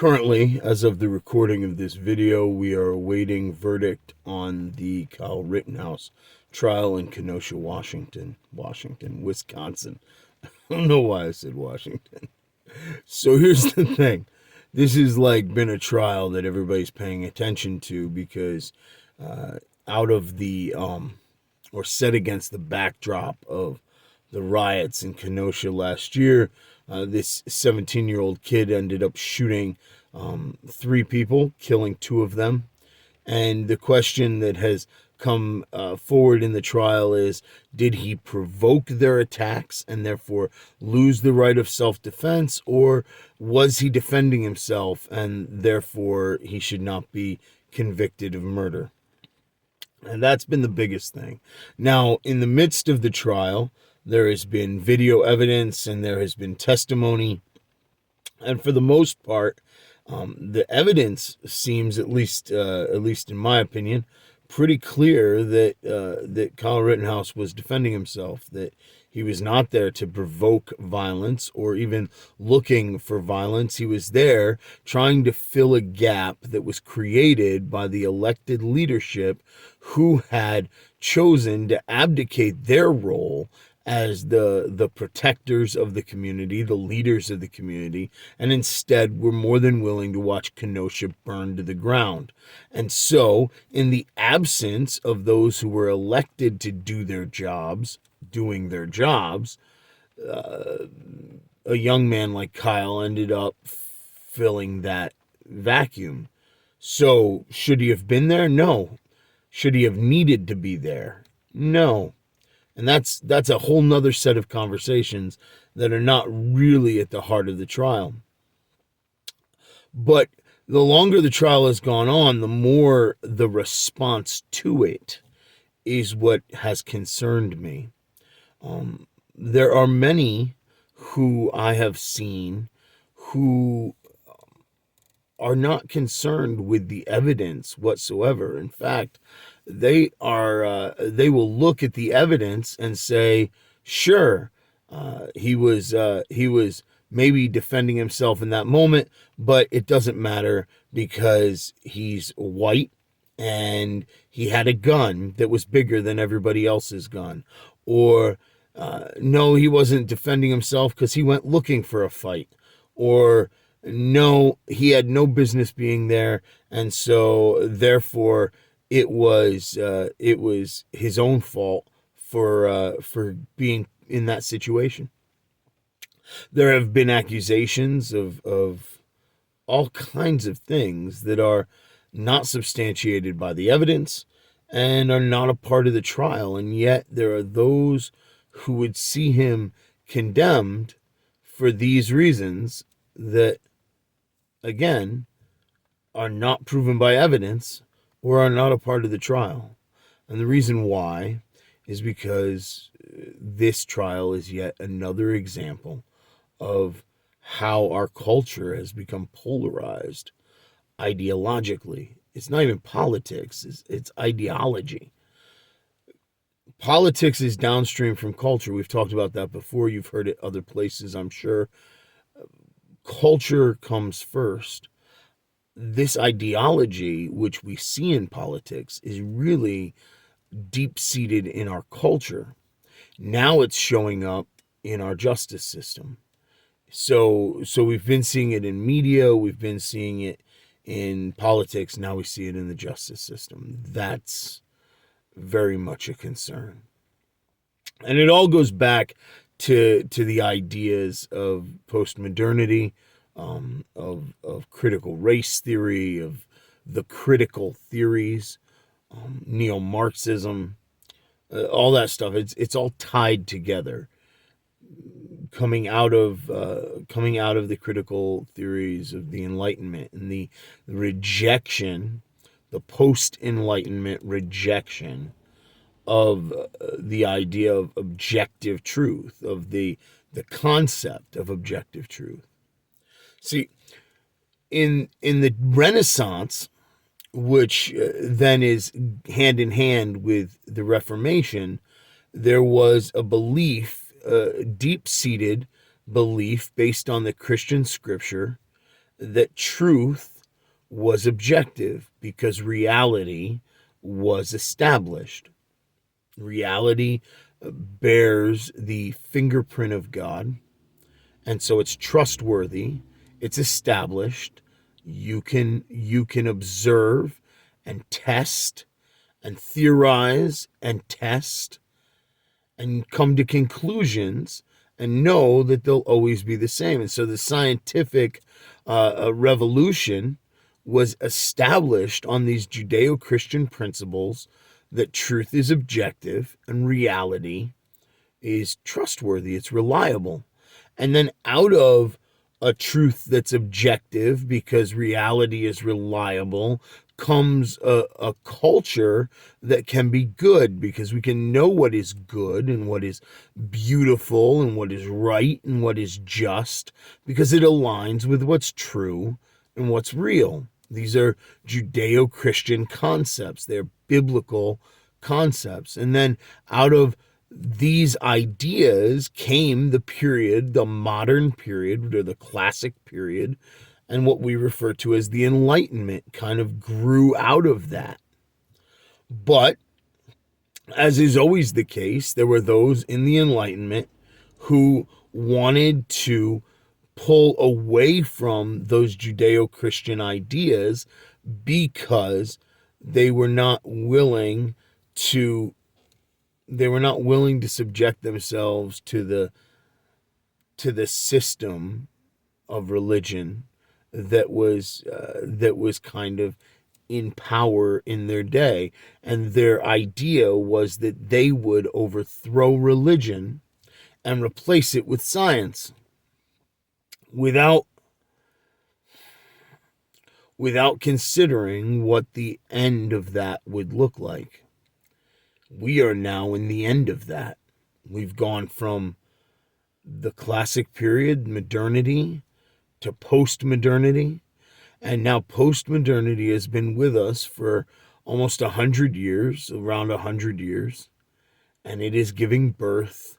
Currently, as of the recording of this video, we are awaiting verdict on the Kyle Rittenhouse trial in Kenosha, Wisconsin. I don't know why I said Washington. So here's the thing. This has been a trial that everybody's paying attention to because out of the or set against the backdrop of the riots in Kenosha last year, this 17-year-old kid ended up shooting three people, killing two of them. And the question that has come forward in the trial is, did he provoke their attacks and therefore lose the right of self-defense, or was he defending himself and therefore he should not be convicted of murder? And that's been the biggest thing. Now, in the midst of the trial, there has been video evidence and there has been testimony. And for the most part, the evidence seems, at least in my opinion, pretty clear that Kyle Rittenhouse was defending himself, that he was not there to provoke violence or even looking for violence. He was there trying to fill a gap that was created by the elected leadership who had chosen to abdicate their role as the protectors of the community, the leaders of the community, and instead were more than willing to watch Kenosha burn to the ground. And so, in the absence of those who were elected to do their jobs, doing their jobs, a young man like Kyle ended up filling that vacuum. So, should he have been there? No. Should he have needed to be there? No. And that's a whole nother set of conversations that are not really at the heart of the trial. But the longer the trial has gone on, the more the response to it is what has concerned me. There are many who I have seen who are not concerned with the evidence whatsoever. In fact, they will look at the evidence and say, sure, he was maybe defending himself in that moment, but it doesn't matter because he's white and he had a gun that was bigger than everybody else's gun. Or no, he wasn't defending himself because he went looking for a fight. Or no, he had no business being there, and so therefore it was his own fault for being in that situation. There have been accusations of all kinds of things that are not substantiated by the evidence and are not a part of the trial, and yet there are those who would see him condemned for these reasons that, again, are not proven by evidence or are not a part of the trial. And the reason why is because this trial is yet another example of how our culture has become polarized ideologically. It's not even politics, it's ideology. Politics is downstream from culture. We've talked about that before. You've heard it other places, I'm sure. Culture comes first. This ideology, which we see in politics, is really deep-seated in our culture. Now it's showing up in our justice system. So we've been seeing it in media, we've been seeing it in politics, now we see it in the justice system. That's very much a concern. And it all goes back to the ideas of postmodernity, of critical race theory, of the critical theories, neo-Marxism, all that stuff. It's all tied together, coming out of the critical theories of the Enlightenment and the rejection, the post-Enlightenment rejection of the idea of objective truth, of the concept of objective truth. See, in the Renaissance, which then is hand in hand with the Reformation, there was a belief, a deep-seated belief based on the Christian scripture, that truth was objective because reality was established. Reality bears the fingerprint of God, and so it's trustworthy, it's established. You can observe and test and theorize and test and come to conclusions and know that they'll always be the same. And so the scientific revolution was established on these Judeo-Christian principles that truth is objective and reality is trustworthy, it's reliable. And then out of a truth that's objective because reality is reliable comes a culture that can be good because we can know what is good and what is beautiful and what is right and what is just because it aligns with what's true and what's real. These are Judeo-Christian concepts. They're biblical concepts. And then out of these ideas came the period, the modern period, or the classic period, and what we refer to as the Enlightenment kind of grew out of that. But, as is always the case, there were those in the Enlightenment who wanted to pull away from those Judeo-Christian ideas because they were not willing to subject themselves to the system of religion that was kind of in power in their day. And their idea was that they would overthrow religion and replace it with science without considering what the end of that would look like. We are now in the end of that. We've gone from the classic period, modernity, to post-modernity, and now post-modernity has been with us for almost 100 years, around 100 years, and it is giving birth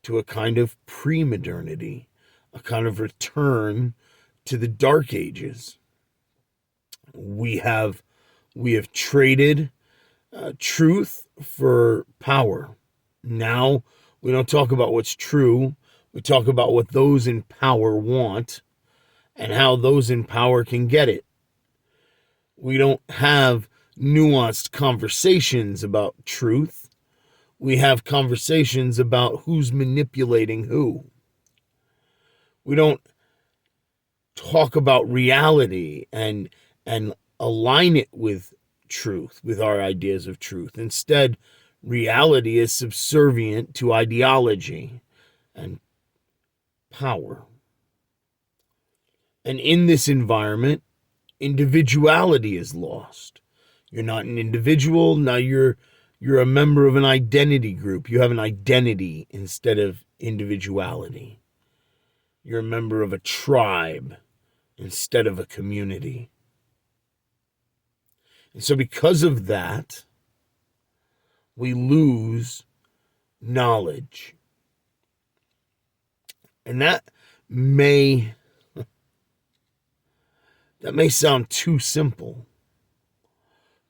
to a kind of pre-modernity, a kind of return to the Dark Ages. We have traded truth for power. Now we don't talk about what's true. We talk about what those in power want and how those in power can get it. We don't have nuanced conversations about truth. We have conversations about who's manipulating who. We don't talk about reality and align it with truth, with our ideas of truth. Instead, reality is subservient to ideology and power. And in this environment, individuality is lost. You're not an individual, now you're a member of an identity group. You have an identity instead of individuality. You're a member of a tribe instead of a community. And so because of that, we lose knowledge. And that may sound too simple.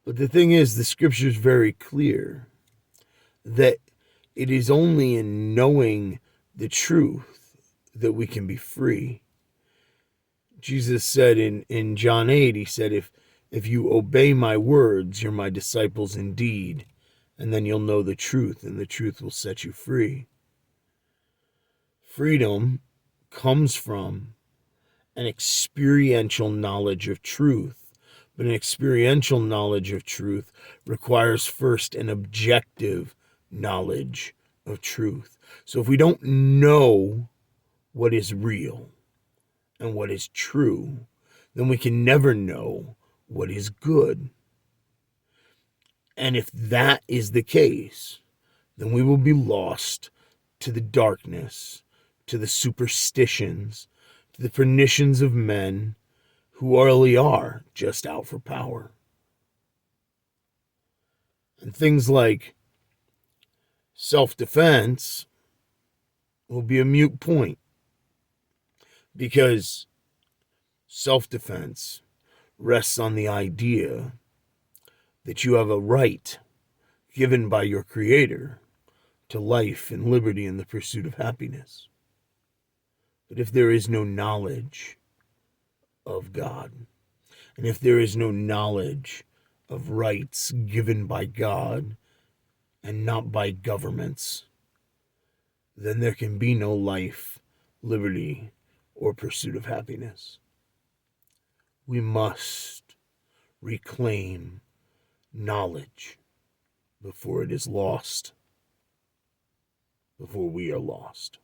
But the thing is, the scripture is very clear that it is only in knowing the truth that we can be free. Jesus said in John 8, he said, if you obey my words, you're my disciples indeed, and then you'll know the truth, and the truth will set you free. Freedom comes from an experiential knowledge of truth. But an experiential knowledge of truth requires first an objective knowledge of truth. So if we don't know what is real and what is true, then we can never know what is good. And if that is the case, then we will be lost to the darkness, to the superstitions, to the pernicions of men who really are just out for power. And things like self-defense will be a moot point because self-defense rests on the idea that you have a right given by your Creator to life and liberty and the pursuit of happiness. But if there is no knowledge of God, and if there is no knowledge of rights given by God and not by governments, then there can be no life, liberty, or pursuit of happiness. We must reclaim knowledge before it is lost, before we are lost.